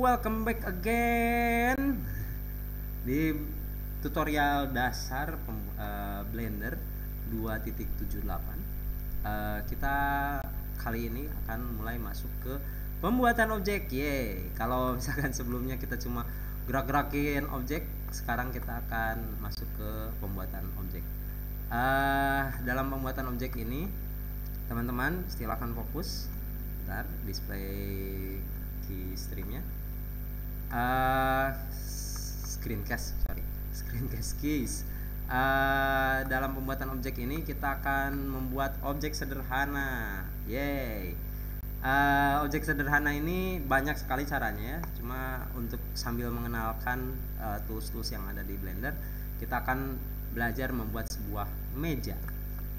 welcome back again di tutorial dasar Blender 2.78. Kita kali ini akan mulai masuk ke pembuatan objek. Kalau misalkan sebelumnya kita cuma gerak-gerakin objek, sekarang kita akan masuk ke pembuatan objek. Dalam pembuatan objek ini, teman-teman silakan fokus. Bentar, display keystreamnya, screencast keys. Dalam pembuatan objek ini kita akan membuat objek sederhana. Objek sederhana ini banyak sekali caranya ya. Cuma untuk sambil mengenalkan tools-tools yang ada di Blender, kita akan belajar membuat sebuah meja.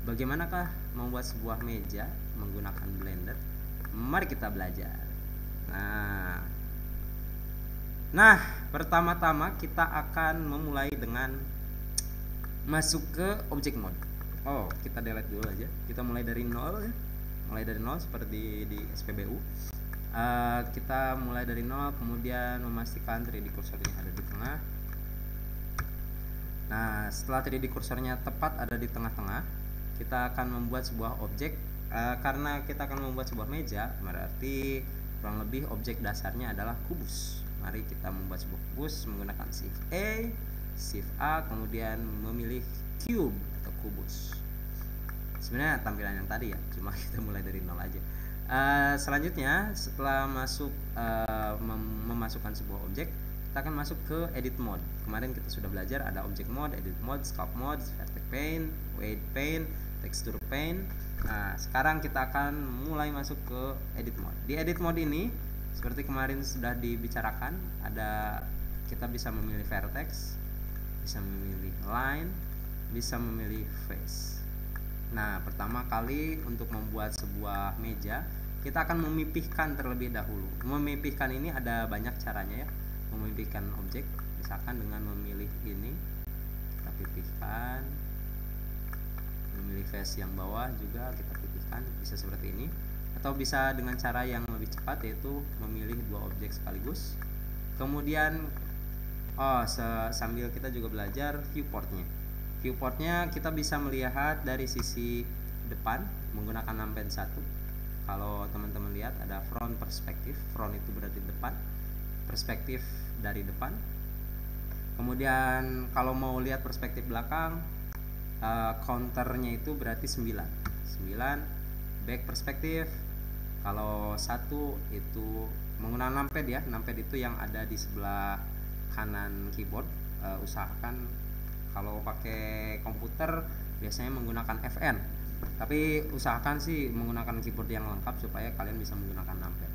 Bagaimanakah membuat sebuah meja menggunakan Blender? Mari kita belajar. Nah, pertama-tama kita akan memulai dengan masuk ke object mode. Kita delete dulu aja. Kita mulai dari nol ya. Mulai dari nol seperti di SPBU. Kita mulai dari nol, kemudian memastikan 3D kursornya ada di tengah. Nah, setelah 3D kursornya tepat ada di tengah-tengah, kita akan membuat sebuah objek. Karena kita akan membuat sebuah meja, berarti kurang lebih objek dasarnya adalah kubus. Mari kita membuat sebuah kubus menggunakan Shift A, kemudian memilih cube atau kubus. Sebenarnya tampilan yang tadi ya, cuma kita mulai dari nol aja. Selanjutnya, setelah memasukkan sebuah objek, kita akan masuk ke edit mode. Kemarin kita sudah belajar ada object mode, edit mode, scope mode, vertex paint, weight paint, texture paint. Nah, sekarang kita akan mulai masuk ke edit mode. Di edit mode ini, seperti kemarin sudah dibicarakan, kita bisa memilih vertex, bisa memilih line, bisa memilih face. Nah, pertama kali untuk membuat sebuah meja, kita akan memipihkan terlebih dahulu. Memipihkan ini ada banyak caranya ya. Memipihkan objek, misalkan dengan memilih ini, kita pipihkan. Memilih face yang bawah juga kita pipihkan, bisa seperti ini, atau bisa dengan cara yang lebih cepat, yaitu memilih dua objek sekaligus. Kemudian sambil kita juga belajar viewportnya kita bisa melihat dari sisi depan menggunakan numpad 1. Kalau teman-teman lihat ada front perspektif, front itu berarti depan, perspektif dari depan. Kemudian kalau mau lihat perspektif belakang, counternya itu berarti 9 back perspektif. Kalau 1 itu menggunakan numpad ya, numpad itu yang ada di sebelah kanan keyboard. Usahakan kalau pakai komputer biasanya menggunakan FN, tapi usahakan sih menggunakan keyboard yang lengkap supaya kalian bisa menggunakan numpad.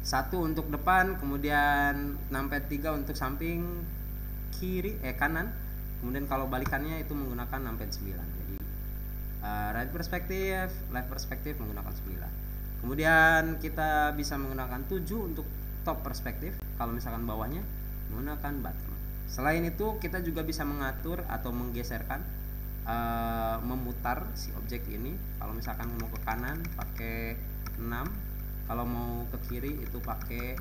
1 untuk depan, kemudian numpad 3 untuk samping kanan. Kemudian kalau balikannya itu menggunakan numpad 9. Jadi right perspektif, left perspektif menggunakan 9. Kemudian kita bisa menggunakan 7 untuk top perspektif. Kalau misalkan bawahnya menggunakan bottom. Selain itu kita juga bisa mengatur atau menggeserkan, memutar si objek ini. Kalau misalkan mau ke kanan pakai 6, kalau mau ke kiri itu pakai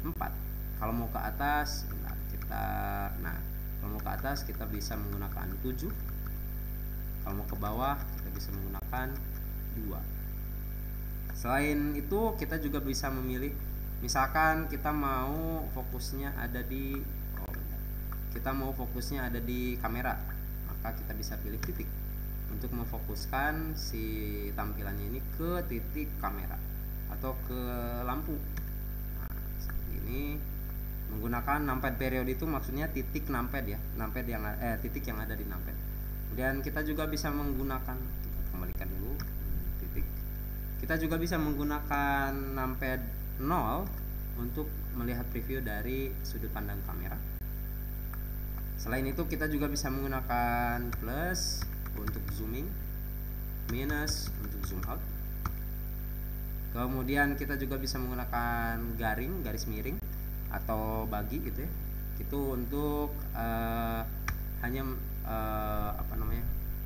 4. Kalau mau ke atas kalau mau ke atas kita bisa menggunakan 7. Kalau mau ke bawah kita bisa menggunakan 2. Selain itu kita juga bisa memilih, misalkan kita mau fokusnya ada di kamera, maka kita bisa pilih titik untuk memfokuskan si tampilannya ini ke titik kamera atau ke lampu. Nah, seperti ini. Menggunakan numpad period itu maksudnya titik numpad ya, titik yang ada di numpad. Kemudian kita juga bisa menggunakan, kita kembalikan dulu titik. Kita juga bisa menggunakan numpad 0 untuk melihat preview dari sudut pandang kamera. Selain itu kita juga bisa menggunakan plus untuk zooming, minus untuk zoom out. Kemudian kita juga bisa menggunakan garis miring atau bagi gitu ya. Itu untuk hanya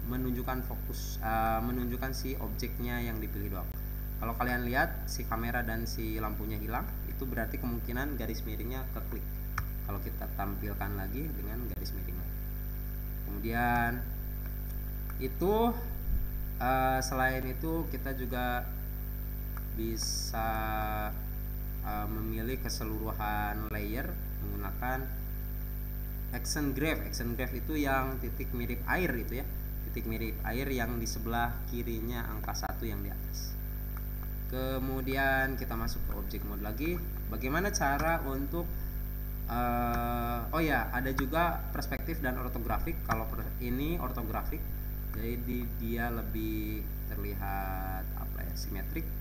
menunjukkan fokus, menunjukkan si objeknya yang dipilih doang. Kalau kalian lihat si kamera dan si lampunya hilang, itu itu berarti kemungkinan garis miringnya keklik. Kalau kita tampilkan lagi dengan garis miring. Kemudian itu selain itu kita juga bisa memilih keseluruhan layer menggunakan action graph. Action graph itu yang titik mirip air itu ya, titik mirip air yang di sebelah kirinya angka 1 yang di atas. Kemudian kita masuk ke object mode lagi. Bagaimana cara untuk oh ya, ada juga perspektif dan ortografik. Kalau ini ortografik, jadi dia lebih terlihat apa ya,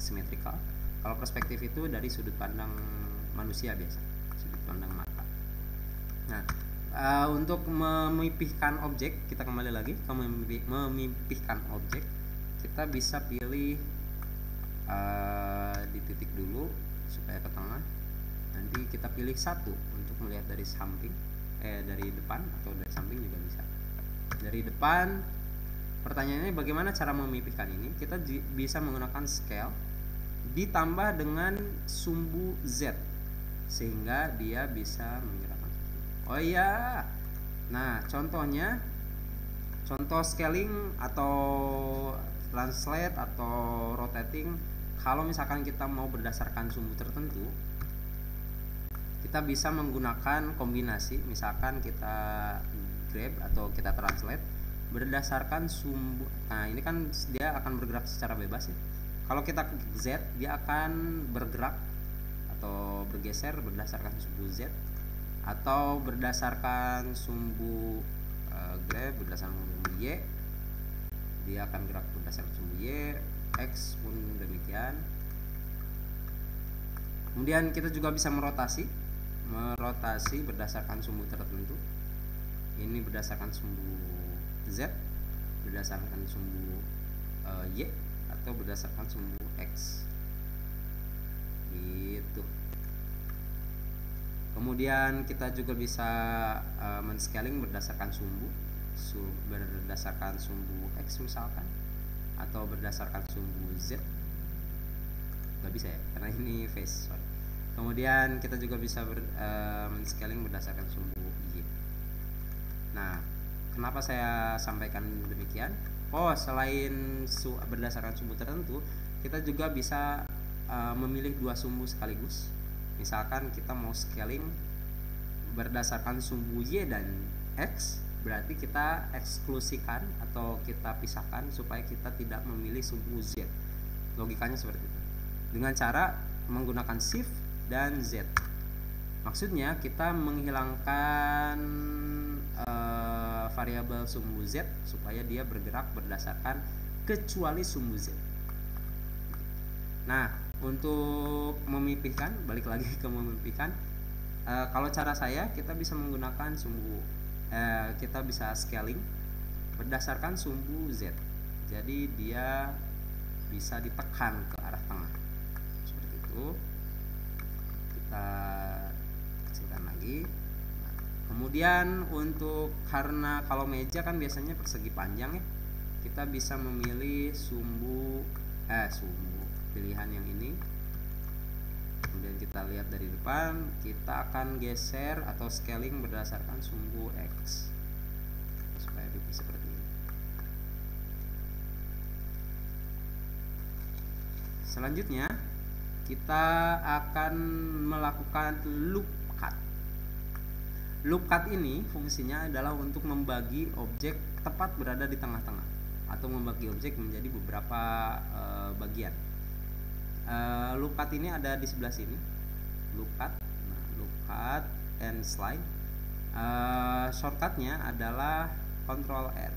simetrikal. Kalau perspektif itu dari sudut pandang manusia biasa, sudut pandang mata. Nah, untuk memipihkan objek, kita kembali lagi ke memipihkan objek, kita bisa pilih di titik dulu supaya ke tengah. Nanti kita pilih 1 untuk melihat dari samping, dari depan atau dari samping juga bisa. Dari depan, pertanyaannya bagaimana cara memipihkan ini? Kita bisa menggunakan scale ditambah dengan sumbu Z sehingga dia bisa menggerakkan. Oh iya. Nah, contohnya, contoh scaling atau translate atau rotating, kalau misalkan kita mau berdasarkan sumbu tertentu, kita bisa menggunakan kombinasi. Misalkan kita grab atau kita translate berdasarkan sumbu. Nah, ini kan dia akan bergerak secara bebas ya. Kalau kita klik Z, dia akan bergerak atau bergeser berdasarkan sumbu Z, atau berdasarkan sumbu grab berdasarkan sumbu Y, dia akan gerak berdasarkan sumbu Y. X pun demikian. Kemudian kita juga bisa merotasi berdasarkan sumbu tertentu. Ini berdasarkan sumbu Z, berdasarkan sumbu Y, atau berdasarkan sumbu X gitu. Kemudian kita juga bisa men-scaling berdasarkan berdasarkan sumbu X misalkan, atau berdasarkan sumbu Z. Gak bisa ya, karena ini face, sorry. Kemudian kita juga bisa men-scaling berdasarkan sumbu Y. Nah, kenapa saya sampaikan demikian? Oh, selain berdasarkan sumbu tertentu, kita juga bisa memilih 2 sumbu sekaligus. Misalkan kita mau scaling berdasarkan sumbu Y dan X, berarti kita eksklusikan atau kita pisahkan supaya kita tidak memilih sumbu Z. Logikanya seperti itu. Dengan cara menggunakan Shift dan Z. Maksudnya kita menghilangkan variabel sumbu Z supaya dia bergerak berdasarkan kecuali sumbu Z. Nah, untuk memipihkan, balik lagi ke memipihkan, kalau cara saya, kita bisa menggunakan sumbu, kita bisa scaling berdasarkan sumbu Z. Jadi dia bisa ditekan ke arah tengah seperti itu. Kita kecilkan lagi. Nah, kemudian untuk, karena kalau meja kan biasanya persegi panjang ya, kita bisa memilih sumbu pilihan yang ini. Kemudian kita lihat dari depan, kita akan geser atau scaling berdasarkan sumbu X supaya lebih seperti ini. Selanjutnya kita akan melakukan loop cut. Loop cut ini fungsinya adalah untuk membagi objek tepat berada di tengah-tengah, atau membagi objek menjadi beberapa bagian. Loop cut ini ada di sebelah sini. Loop cut, loop cut and slide. Shortcutnya adalah Ctrl R.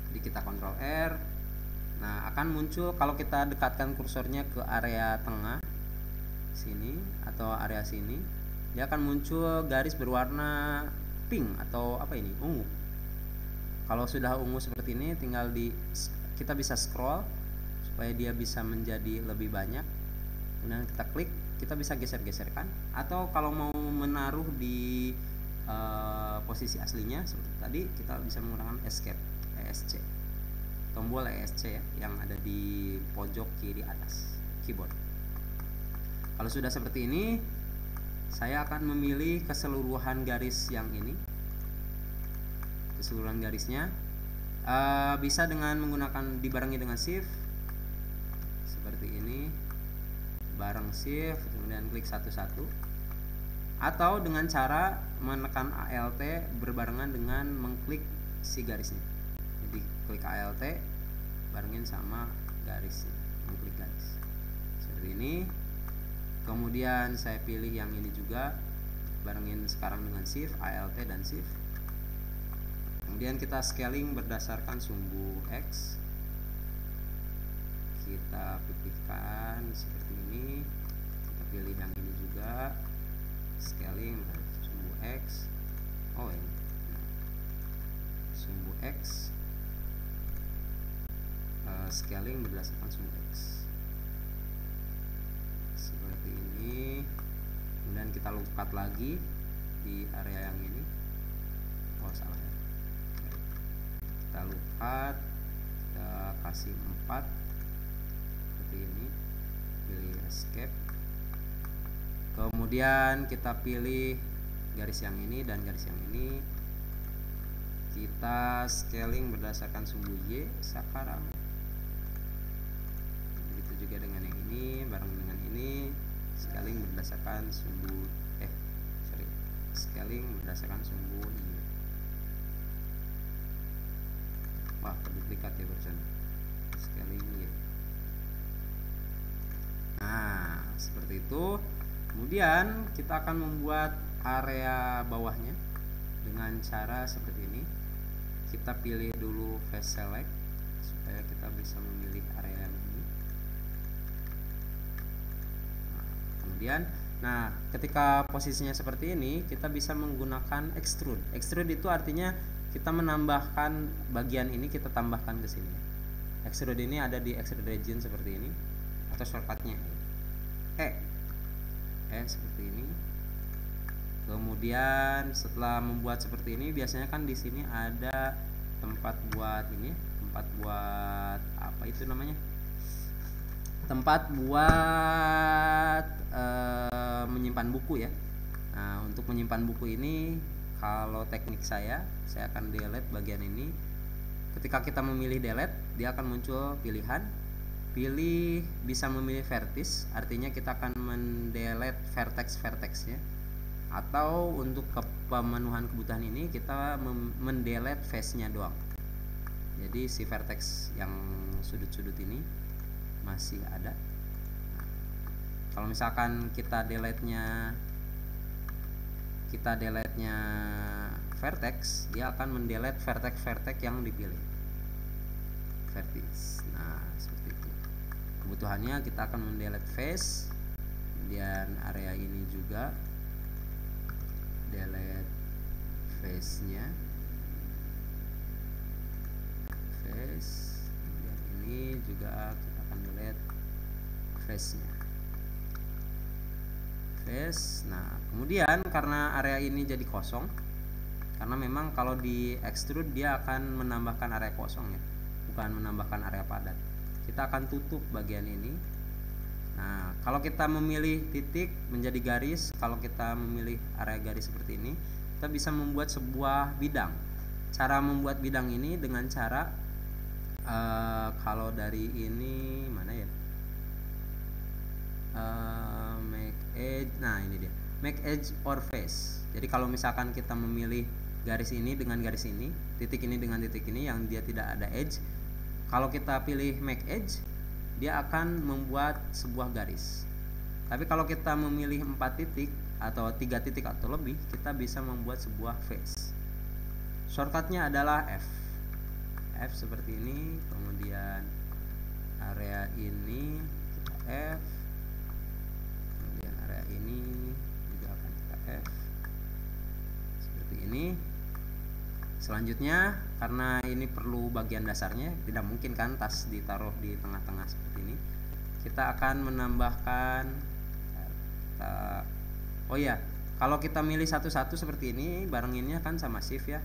Jadi kita Ctrl R. Nah, akan muncul kalau kita dekatkan kursornya ke area tengah sini atau area sini, dia akan muncul garis berwarna pink atau apa ini, ungu. Kalau sudah ungu seperti ini, tinggal kita bisa scroll supaya dia bisa menjadi lebih banyak. Kemudian kita klik, kita bisa geser-geserkan, atau kalau mau menaruh di posisi aslinya seperti tadi, kita bisa menggunakan escape, ESC, tombol ESC ya, yang ada di pojok kiri atas keyboard. Kalau sudah seperti ini, saya akan memilih keseluruhan garis yang ini, keseluruhan garisnya. Bisa dengan menggunakan dibarengi dengan shift seperti ini, bareng shift kemudian klik satu-satu, atau dengan cara menekan Alt berbarengan dengan mengklik si garisnya. Jadi klik Alt barengin sama garisnya, mengklik garis seperti ini. Kemudian saya pilih yang ini juga, barengin sekarang dengan shift Alt dan shift. Kemudian kita scaling berdasarkan sumbu X, kita pipihkan seperti ini. Kita pilih yang ini juga, scaling sumbu X. Ini sumbu X, scaling berdasarkan sumbu X seperti ini. Kemudian kita loop-cut lagi di area yang ini. Salah ya, kita loop-cut, kita kasih 4 seperti ini, pilih escape. Kemudian kita pilih garis yang ini dan garis yang ini, kita scaling berdasarkan sumbu Y sekarang. Begitu juga dengan yang ini, bareng dengan ini, scaling berdasarkan sumbu scaling berdasarkan sumbu Y. Wah, duplikat ya barusan, scaling Y. Nah, seperti itu. Kemudian kita akan membuat area bawahnya dengan cara seperti ini. Kita pilih dulu face select supaya kita bisa memilih area yang ini. Kemudian, ketika posisinya seperti ini, kita bisa menggunakan extrude. Extrude itu artinya kita menambahkan bagian ini, kita tambahkan ke sini. Extrude ini ada di extrude region seperti ini, atau shortcutnya seperti ini. Kemudian setelah membuat seperti ini, biasanya kan di sini ada tempat buat ini, tempat buat apa itu namanya? Tempat buat menyimpan buku ya. Nah, untuk menyimpan buku ini, kalau teknik saya akan delete bagian ini. Ketika kita memilih delete, dia akan muncul pilihan. Pilih bisa memilih vertis, artinya kita akan mendelete vertex-vertexnya. Atau untuk pemenuhan kebutuhan ini kita mendelete face-nya doang. Jadi si vertex yang sudut-sudut ini masih ada. Kalau misalkan kita delete-nya vertex, dia akan mendelete vertex-vertex yang dipilih. Vertex. Nah, seperti itu. Kebutuhannya kita akan mendelete face, kemudian area ini juga delete face-nya, face, kemudian ini juga kita akan delete face-nya, face. Nah, kemudian karena area ini jadi kosong, karena memang kalau di extrude dia akan menambahkan area kosong ya, bukan menambahkan area padat. Kita akan tutup bagian ini. Nah, kalau kita memilih titik menjadi garis, kalau kita memilih area garis seperti ini, kita bisa membuat sebuah bidang. Cara membuat bidang ini dengan cara kalau dari ini mana ya? Make edge. Nah, ini dia. Make edge or face. Jadi kalau misalkan kita memilih garis ini dengan garis ini, titik ini dengan titik ini yang dia tidak ada edge, kalau kita pilih make edge, dia akan membuat sebuah garis. Tapi kalau kita memilih 4 titik atau 3 titik atau lebih, kita bisa membuat sebuah face. Shortcutnya adalah F seperti ini. Kemudian area ini kita F, kemudian area ini juga akan kita F seperti ini. Selanjutnya, karena ini perlu bagian dasarnya, tidak mungkin kan tas ditaruh di tengah-tengah seperti ini. Kita akan menambahkan kalau kita milih satu-satu seperti ini, barenginnya kan sama shift ya.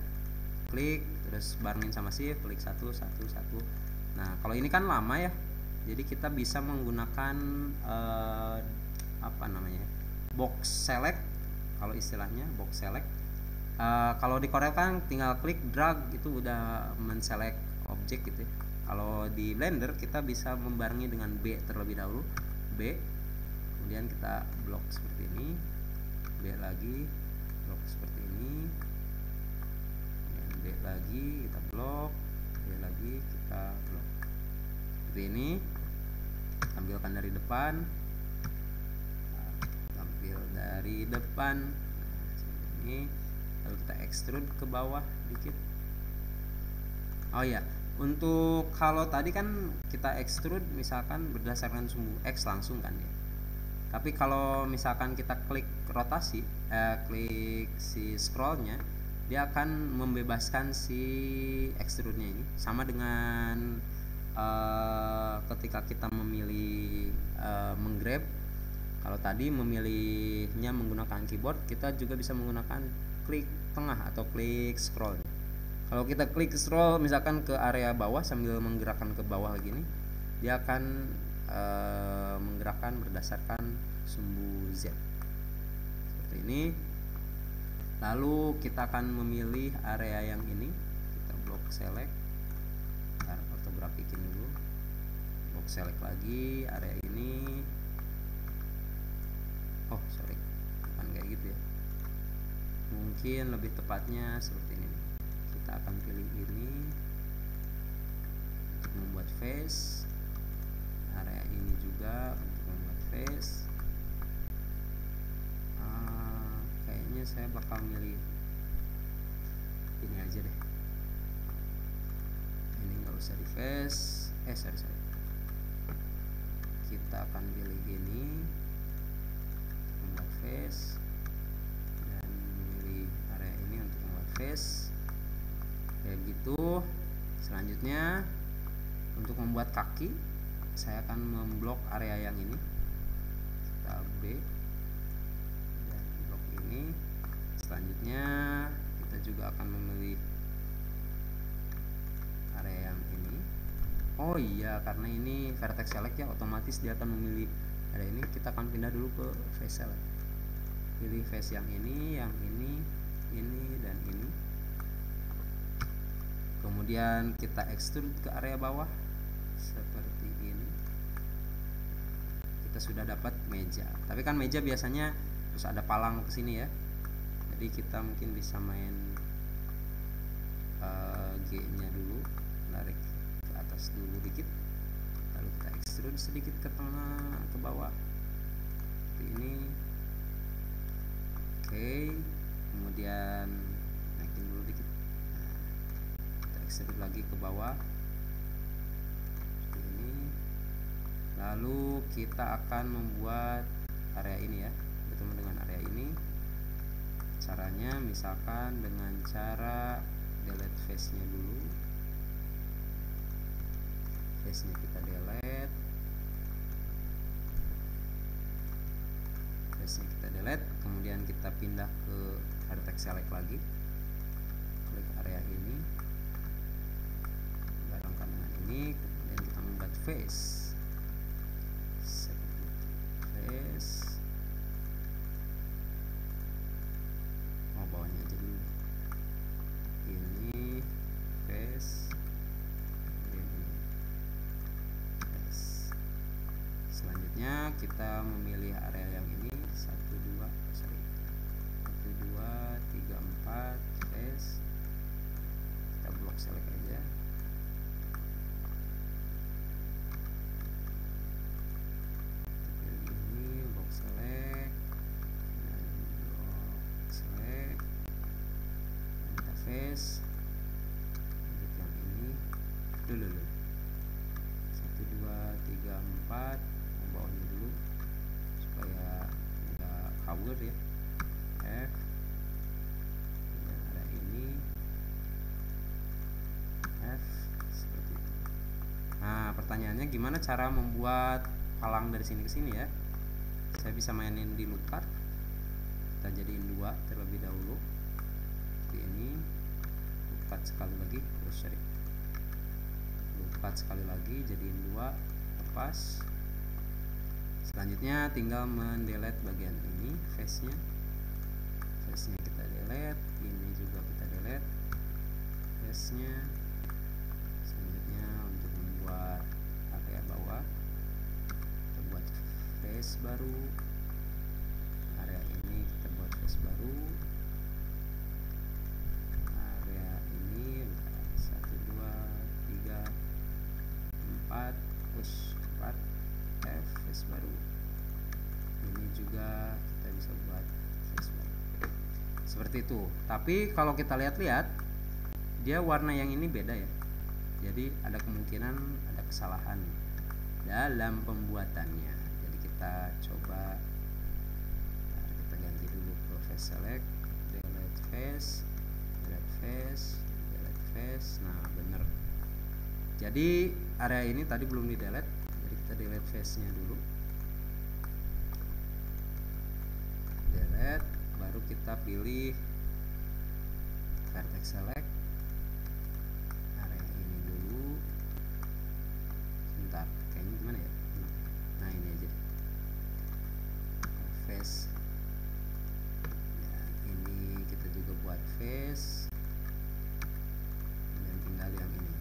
Klik, terus barengin sama shift, klik satu. Nah, kalau ini kan lama ya. Jadi kita bisa menggunakan apa namanya, box select kalau istilahnya, box select. Kalau di Corel kan tinggal klik drag itu udah menselect objek gitu ya. Kalau di Blender kita bisa membarengi dengan B terlebih dahulu, B, kemudian kita blok seperti ini, B lagi, blok seperti ini, kemudian B lagi kita blok, B lagi kita blok seperti ini. Tampilkan dari depan, tampil dari depan, seperti ini. Lalu kita extrude ke bawah dikit. Oh ya, untuk kalau tadi kan kita extrude misalkan berdasarkan sumbu X langsung kan ya. Tapi kalau misalkan kita klik rotasi, klik si scrollnya, dia akan membebaskan si extrude-nya ini. Sama dengan ketika kita memilih menggrab. Kalau tadi memilihnya menggunakan keyboard, kita juga bisa menggunakan klik tengah atau klik scroll. Kalau kita klik scroll misalkan ke area bawah sambil menggerakkan ke bawah gini, dia akan menggerakkan berdasarkan sumbu Z seperti ini. Lalu kita akan memilih area yang ini, kita blok select, ntar ortografikin dulu, blok select lagi area ini. Oh sorry, bukan kayak gitu ya, mungkin lebih tepatnya seperti ini. Kita akan pilih ini untuk membuat face, area ini juga untuk membuat face. Kayaknya saya bakal milih ini aja deh, ini nggak usah di face, sorry, kita akan pilih ini membuat face dan memilih area ini untuk membuat face kayak gitu. Selanjutnya untuk membuat kaki, saya akan memblok area yang ini, kita B dan blok ini. Selanjutnya kita juga akan memilih area yang ini. Oh iya, karena ini vertex select ya, otomatis dia akan memilih area ini. Kita akan pindah dulu ke face select, pilih face yang ini dan ini. Kemudian kita extrude ke area bawah seperti ini. Kita sudah dapat meja. Tapi kan meja biasanya terus ada palang ke sini ya. Jadi kita mungkin bisa main G-nya dulu, tarik ke atas dulu dikit. Lalu kita extrude sedikit ke tengah, ke bawah. Seperti ini. Oke. Kemudian naikin dulu dikit. Extrude lagi ke bawah seperti ini. Lalu kita akan membuat area ini ya, bertemu dengan area ini. Caranya misalkan dengan cara delete face nya dulu, face nya kita delete, kemudian kita pindah ke vertex select lagi, klik area ini, barengkan dengan ini, kemudian kita membuat face seperti itu. Face, bawahnya aja dulu, ini face, kemudian ini face. Selanjutnya kita memilih area yang ini, 1, 2, 3, 4 face. Kita blok select aja. Ini blok select dan blok select, kita face. Lanjut yang ini dulu, 1, 2, 3, 4, bawahnya dulu supaya nggak kabur ya. F, dan ada ini F seperti itu. Nah pertanyaannya gimana cara membuat palang dari sini ke sini ya. Saya bisa mainin di lookup, kita jadiin 2 terlebih dahulu seperti ini. Lookup sekali lagi, lookup sekali lagi, jadiin 2, lepas Selanjutnya tinggal mendelete bagian ini, face-nya kita delete, ini juga kita delete face-nya. Selanjutnya untuk membuat area bawah, kita buat face baru, area ini kita buat face baru, area ini 1 2 3 4 push 4 F face baru, ini juga kita bisa buat face baru seperti itu. Tapi kalau kita lihat-lihat, dia warna yang ini beda ya, jadi ada kemungkinan ada kesalahan dalam pembuatannya. Jadi kita coba, kita ganti dulu ke face select, delete face, delete face, delete face. Nah bener, jadi area ini tadi belum di delete, jadi kita delete face nya dulu, delete, baru kita pilih vertex select, area ini dulu. Sebentar, kayaknya gimana ya, nah ini aja face, dan ini kita juga buat face, dan tinggal yang ini.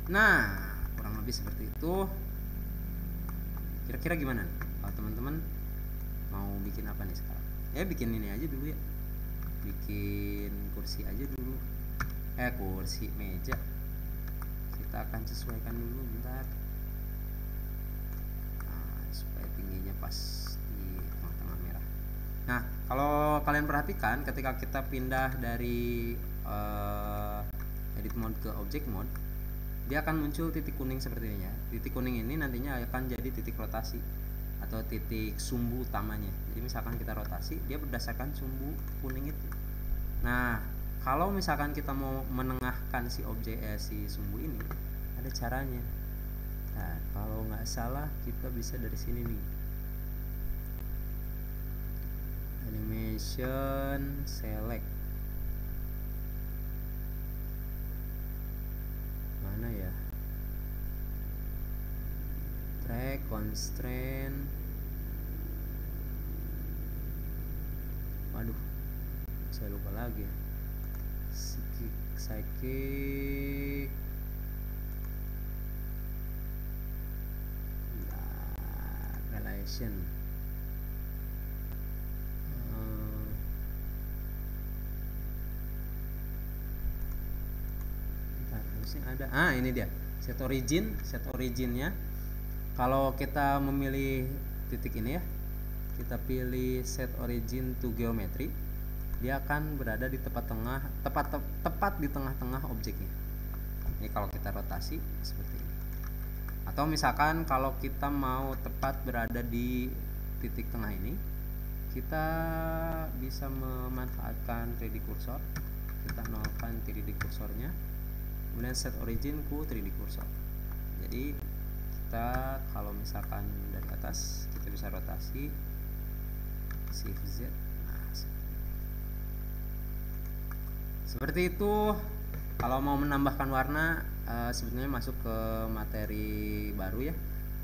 Nah kurang lebih seperti itu. Kira-kira gimana nih kalau teman-teman mau bikin apa nih sekarang? Ya bikin ini aja dulu ya, bikin kursi aja dulu, kursi meja kita akan sesuaikan dulu bentar. Nah, supaya tingginya pas di tengah-tengah merah. Nah kalau kalian perhatikan, ketika kita pindah dari edit mode ke object mode, dia akan muncul titik kuning seperti ini ya. Titik kuning ini nantinya akan jadi titik rotasi atau titik sumbu utamanya. Jadi misalkan kita rotasi, dia berdasarkan sumbu kuning itu. Nah kalau misalkan kita mau menengahkan si objek si sumbu ini, ada caranya. Nah kalau nggak salah kita bisa dari sini nih, animation select, mana ya, track constraint, waduh saya lupa lagi ya, psychic relation, harusnya ada, ini dia set originnya. Kalau kita memilih titik ini ya, kita pilih set origin to geometry, dia akan berada di tepat di tengah-tengah objeknya. Ini kalau kita rotasi seperti ini. Atau misalkan kalau kita mau tepat berada di titik tengah ini, kita bisa memanfaatkan 3D cursor. Kita nolkan 3D cursornya, kemudian set origin ku 3D cursor. Jadi kita kalau misalkan dari atas, kita bisa rotasi Shift Z. Nah, seperti itu. Kalau mau menambahkan warna, sebenarnya masuk ke materi baru ya,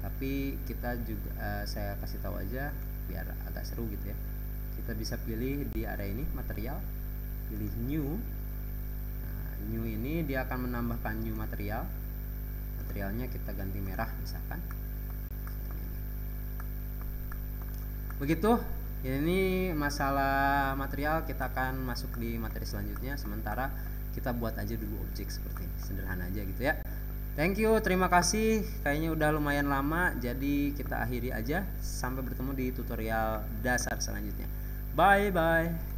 tapi kita juga saya kasih tahu aja biar agak seru gitu ya. Kita bisa pilih di area ini material, pilih new. Nah, new ini dia akan menambahkan new material. Materialnya kita ganti merah misalkan. Begitu. Ini masalah material, kita akan masuk di materi selanjutnya. Sementara kita buat aja dulu objek seperti ini, sederhana aja gitu ya. Thank you, terima kasih. Kayaknya udah lumayan lama, jadi kita akhiri aja. Sampai bertemu di tutorial dasar selanjutnya. Bye bye.